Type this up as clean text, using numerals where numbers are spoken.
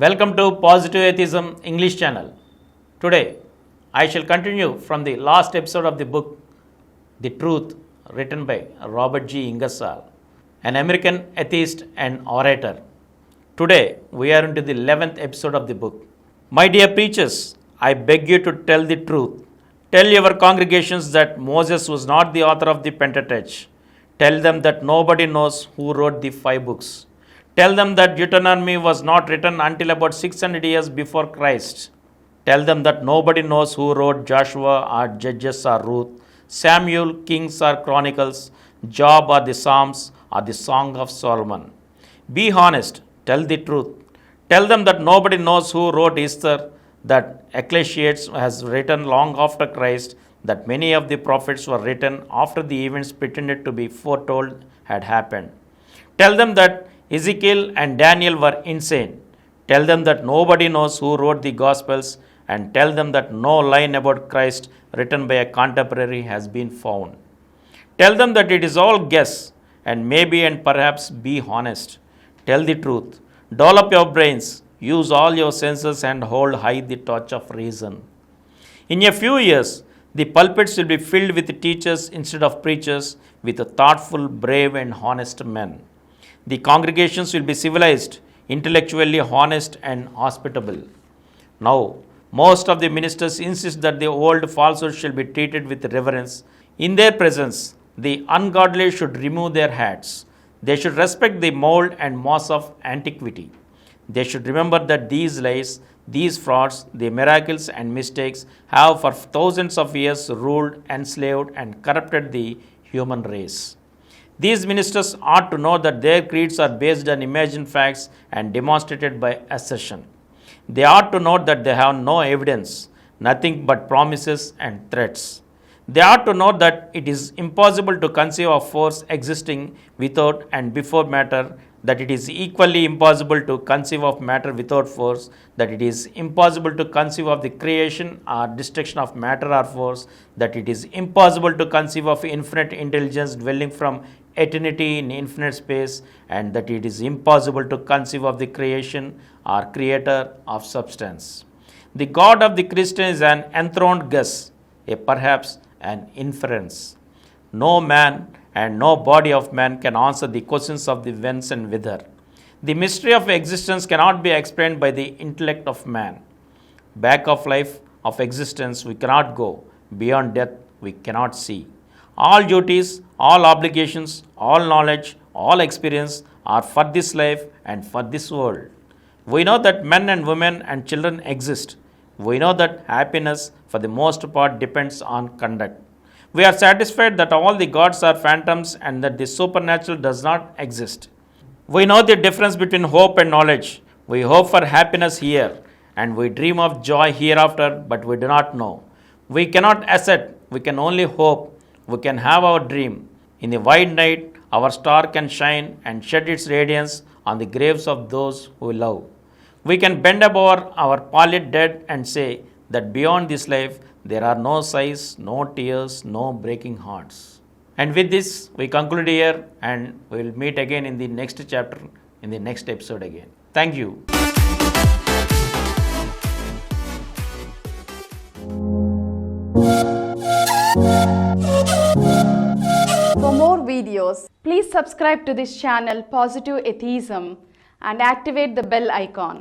Welcome to Positive Atheism English channel. Today, I shall continue from the last episode of the book The Truth, written by Robert G. Ingersoll, an American atheist and orator. Today, we are into the 11th episode of the book. My dear preachers, I beg you to tell the truth. Tell your congregations that Moses was not the author of the Pentateuch. Tell them that nobody knows who wrote the 5 books. Tell them that Deuteronomy was not written until about 600 years before Christ. Tell them that nobody knows who wrote Joshua or Judges or Ruth, Samuel, Kings or Chronicles, Job or the Psalms or the Song of Solomon. Be honest, tell the truth. Tell them that nobody knows who wrote Esther, that Ecclesiastes has written long after Christ, that many of the prophets were written after the events pretended to be foretold had happened. Tell them that Ezekiel and Daniel were insane. Tell them that nobody knows who wrote the Gospels, and tell them that no line about Christ written by a contemporary has been found. Tell them that it is all guess, and maybe and perhaps be honest. Tell the truth. Develop your brains, use all your senses, and hold high the torch of reason. In a few years, the pulpits will be filled with teachers instead of preachers, with thoughtful, brave, and honest men. The congregations will be civilized, intellectually honest, and hospitable. Now, most of the ministers insist that the old falsehood shall be treated with reverence. In their presence, the ungodly should remove their hats. They should respect the mold and moss of antiquity. They should remember that these lies, these frauds, the miracles and mistakes have for thousands of years ruled, enslaved, and corrupted the human race. These ministers ought to know that their creeds are based on imagined facts and demonstrated by assertion. They ought to know that they have no evidence, nothing but promises and threats. They ought to know that it is impossible to conceive of force existing without and before matter, that it is equally impossible to conceive of matter without force, that it is impossible to conceive of the creation or destruction of matter or force, that it is impossible to conceive of infinite intelligence dwelling from eternity in infinite space, and that it is impossible to conceive of the creation or creator of substance. The God of the Christian is an enthroned guess, a perhaps an inference. No man and no body of man can answer the questions of the whence and whither. The mystery of existence cannot be explained by the intellect of man. Back of life of existence we cannot go, beyond death we cannot see. All duties, all obligations, all knowledge, all experience are for this life and for this world. We know that men and women and children exist. We know that happiness for the most part depends on conduct. We are satisfied that all the gods are phantoms and that the supernatural does not exist. We know the difference between hope and knowledge. We hope for happiness here and we dream of joy hereafter, but we do not know. We cannot assert, we can only hope. We can have our dream. In the wide night, our star can shine and shed its radiance on the graves of those who love. We can bend over our pallid dead and say that beyond this life, there are no sighs, no tears, no breaking hearts. And with this, we conclude here and we will meet again in the next chapter, in the next episode again. Thank you. For more videos, please subscribe to this channel Positive Atheism and activate the bell icon.